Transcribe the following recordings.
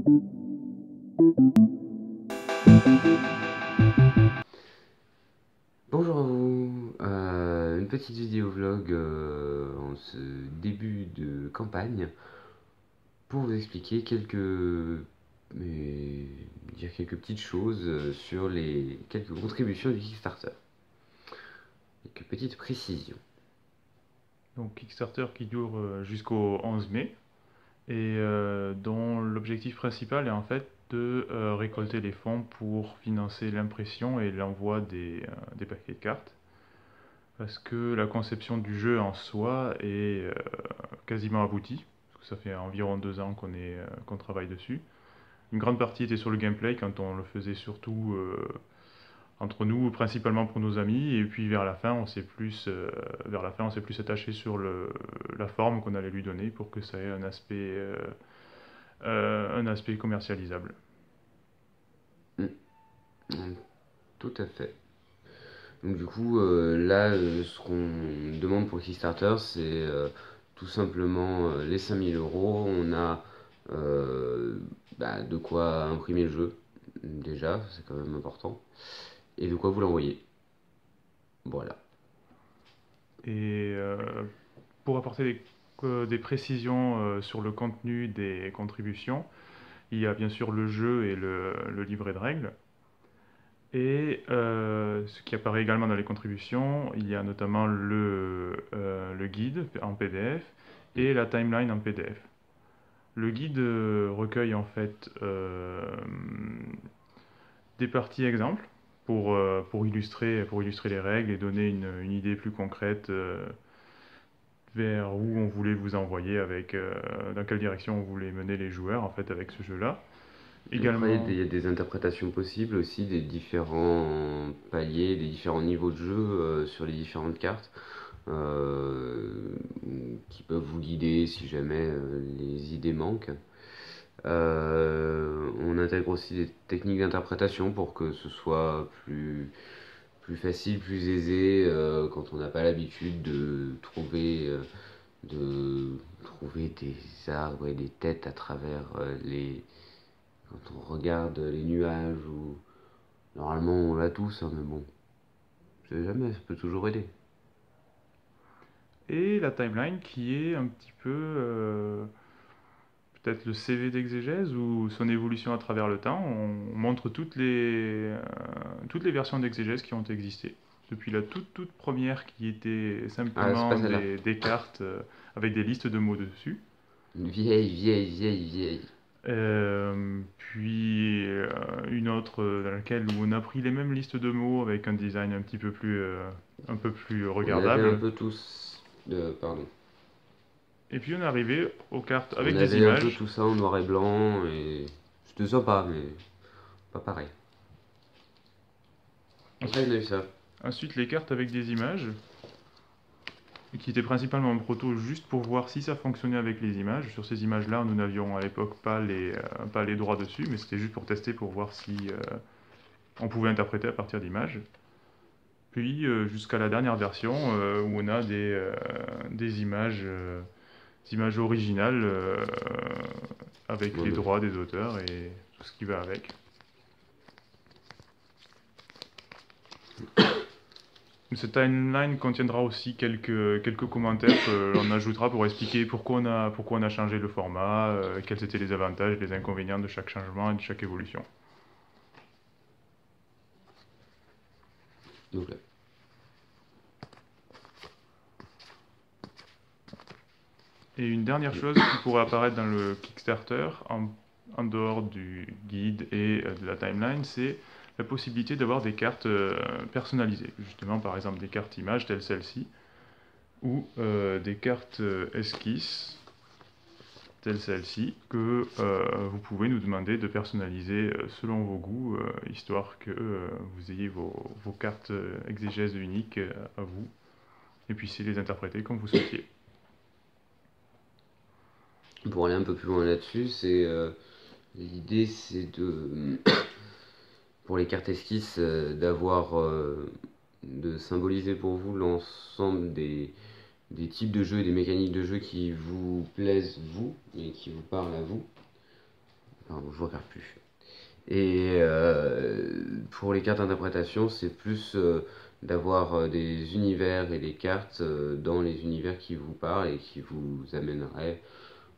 Bonjour à vous, une petite vidéo vlog en ce début de campagne pour vous expliquer quelques petites choses sur les quelques contributions du Kickstarter. Quelques petites précisions. Donc Kickstarter qui dure jusqu'au 11 mai et dont l'objectif principal est en fait de récolter les fonds pour financer l'impression et l'envoi des paquets de cartes. Parce que la conception du jeu en soi est quasiment aboutie, parce que ça fait environ 2 ans qu'on travaille dessus. Une grande partie était sur le gameplay quand on le faisait surtout entre nous, principalement pour nos amis, et puis vers la fin, on s'est plus attaché sur la forme qu'on allait lui donner pour que ça ait un aspect commercialisable. Tout à fait. Donc du coup, là, ce qu'on demande pour Kickstarter, c'est tout simplement les 5 000 €. On a de quoi imprimer le jeu, déjà, c'est quand même important, et de quoi vous l'envoyer. Voilà. Et pour apporter des précisions sur le contenu des contributions, il y a bien sûr le jeu et le livret de règles. Et ce qui apparaît également dans les contributions, il y a notamment le guide en PDF et la timeline en PDF. Le guide recueille en fait des parties exemples pour illustrer les règles et donner une idée plus concrète vers où on voulait vous envoyer dans quelle direction on voulait mener les joueurs en fait avec ce jeu-là. Après, Également, il y a des interprétations possibles aussi des différents paliers, des différents niveaux de jeu sur les différentes cartes euh, qui peuvent vous guider si jamais les idées manquent. On intègre aussi des techniques d'interprétation pour que ce soit plus facile, plus aisé quand on n'a pas l'habitude de trouver des arbres et des têtes à travers quand on regarde les nuages ou normalement on l'a tous, hein, mais bon, je sais jamais, ça peut toujours aider. et la timeline qui est un petit peu peut-être le CV d'exégèse ou son évolution à travers le temps. On montre toutes les versions d'exégèse qui ont existé. Depuis la toute première qui était Ah, c'est pas simplement celle-là. des cartes avec des listes de mots dessus. Une vieille. Puis une autre dans laquelle où on a pris les mêmes listes de mots avec un design un peu plus On avait un regardable. peu tous, pardon, Et puis on est arrivé aux cartes on avec des avait un peu images. tout ça en noir et blanc et c'était sympa, mais pas pareil. Après, Ensuite, on a eu ça. ensuite les cartes avec des images, qui étaient principalement en proto juste pour voir si ça fonctionnait avec les images. Sur ces images-là, nous n'avions à l'époque pas les droits dessus, mais c'était juste pour tester pour voir si on pouvait interpréter à partir d'images. Puis jusqu'à la dernière version où on a des images originales avec les Mono. droits des auteurs et tout ce qui va avec. Cette timeline contiendra aussi quelques commentaires que l'on ajoutera pour expliquer pourquoi on a changé le format, quels étaient les avantages et les inconvénients de chaque changement et de chaque évolution. Donc là. Et une dernière chose qui pourrait apparaître dans le Kickstarter, en dehors du guide et de la timeline, c'est la possibilité d'avoir des cartes personnalisées. Justement, par exemple, des cartes images telles celle-ci, ou des cartes esquisses telle celle-ci, que vous pouvez nous demander de personnaliser selon vos goûts, histoire que vous ayez vos cartes exégèse uniques à vous, et puissiez les interpréter comme vous souhaitiez. Pour aller un peu plus loin là-dessus, l'idée, c'est pour les cartes esquisses, de symboliser pour vous l'ensemble des types de jeux et des mécaniques de jeu qui vous plaisent vous et qui vous parlent à vous. Pardon, je regarde plus. Et pour les cartes d'interprétation, c'est plus d'avoir des univers et des cartes dans les univers qui vous parlent et qui vous amèneraient,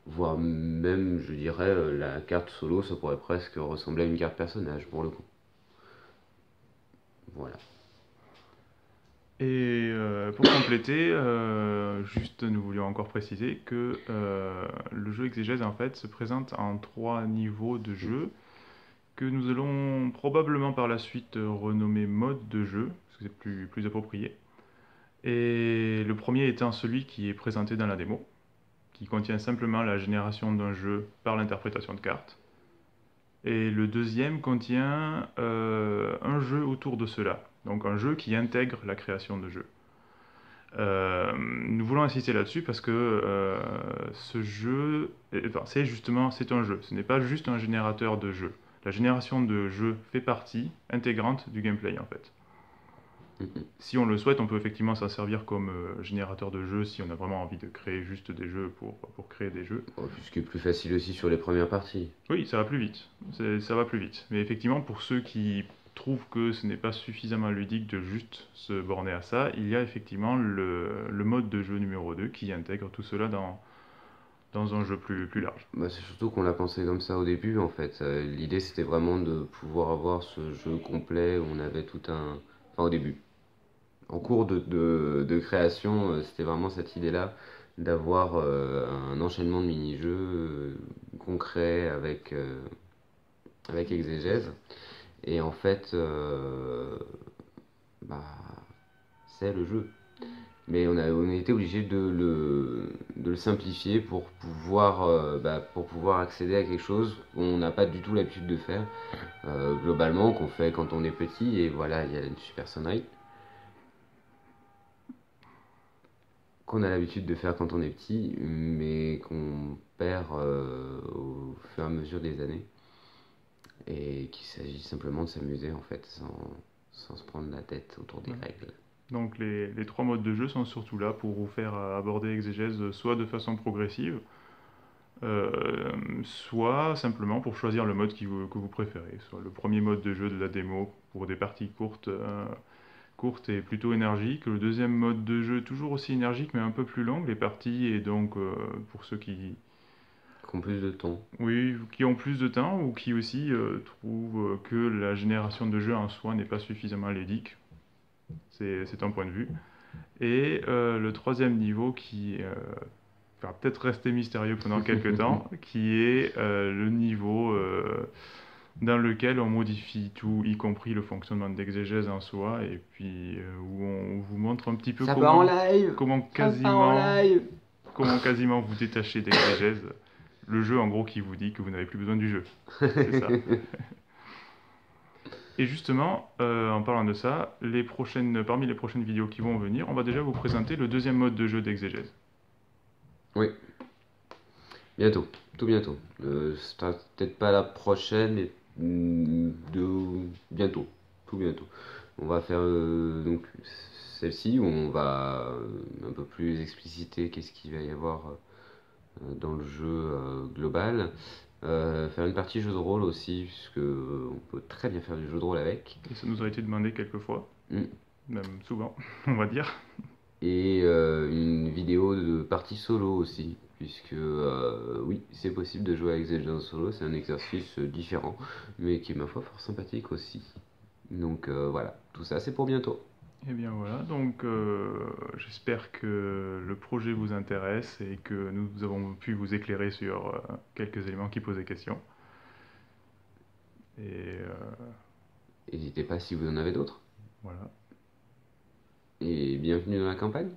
voire même, je dirais, la carte solo, ça pourrait presque ressembler à une carte personnage pour le coup. Voilà. Et pour compléter, juste nous voulions encore préciser que le jeu Exégèse en fait se présente en 3 niveaux de jeu que nous allons probablement par la suite renommer mode de jeu, parce que c'est plus approprié. Et le premier étant celui qui est présenté dans la démo, qui contient simplement la génération d'un jeu par l'interprétation de cartes. Et le deuxième contient un jeu autour de cela, donc un jeu qui intègre la création de jeu. Nous voulons insister là-dessus parce que ce jeu, enfin, c'est un jeu, ce n'est pas juste un générateur de jeu. La génération de jeu fait partie intégrante du gameplay en fait. Si on le souhaite, on peut effectivement s'en servir comme générateur de jeux si on a vraiment envie de créer juste des jeux pour créer des jeux. Bon, ce qui est plus facile aussi sur les premières parties. Oui, ça va plus vite. Ça va plus vite. Mais effectivement, pour ceux qui trouvent que ce n'est pas suffisamment ludique de juste se borner à ça, il y a effectivement le mode de jeu numéro 2 qui intègre tout cela dans un jeu plus large. Bah, c'est surtout qu'on l'a pensé comme ça au début en fait. L'idée c'était vraiment de pouvoir avoir ce jeu complet où on avait tout un. Enfin, au début. En cours de création, c'était vraiment cette idée-là d'avoir un enchaînement de mini-jeux concrets avec exégèse. Et en fait, bah, c'est le jeu. Mais on a été obligé de le simplifier pour pouvoir accéder à quelque chose qu'on n'a pas du tout l'habitude de faire, globalement, qu'on fait quand on est petit. Et voilà, il y a une super sonnerie qu'on a l'habitude de faire quand on est petit, mais qu'on perd au fur et à mesure des années. Et qu'il s'agit simplement de s'amuser en fait, sans se prendre la tête autour des Ouais. règles. Donc les 3 modes de jeu sont surtout là pour vous faire aborder Exégèse soit de façon progressive, soit simplement pour choisir le mode que vous préférez. Soit le premier mode de jeu de la démo pour des parties courtes et plutôt énergiques. Le deuxième mode de jeu toujours aussi énergique mais un peu plus long les parties et donc pour ceux Qu'on plus de temps. oui, qui ont plus de temps ou qui aussi trouvent que la génération de jeu en soi n'est pas suffisamment ludique. C'est un point de vue. Et le troisième niveau qui va peut-être rester mystérieux pendant quelques temps, qui est le niveau dans lequel on modifie tout, y compris le fonctionnement d'exégèse en soi, et puis où on vous montre un petit peu Ça part en live comment Ça part en live comment quasiment vous détacher d'exégèse. Le jeu, en gros, qui vous dit que vous n'avez plus besoin du jeu. C'est ça. Et justement, en parlant de ça, parmi les prochaines vidéos qui vont venir, on va déjà vous présenter le deuxième mode de jeu d'exégèse. Oui, bientôt, tout bientôt. Ce sera peut-être pas la prochaine, mais bientôt, tout bientôt. On va faire donc celle-ci où on va un peu plus expliciter qu'est-ce qu'il va y avoir dans le jeu global. Faire une partie jeu de rôle aussi, puisque on peut très bien faire du jeu de rôle avec. Et ça nous a été demandé quelques fois, Mm. même souvent, on va dire. Et une vidéo de partie solo aussi, puisque oui, c'est possible de jouer avec des gens solo, c'est un exercice différent, mais qui est ma foi fort sympathique aussi. Donc voilà, tout ça c'est pour bientôt. Et bien voilà, donc j'espère que le projet vous intéresse et que nous avons pu vous éclairer sur quelques éléments qui posaient question. Et N'hésitez pas si vous en avez d'autres. voilà. Et bienvenue dans la campagne.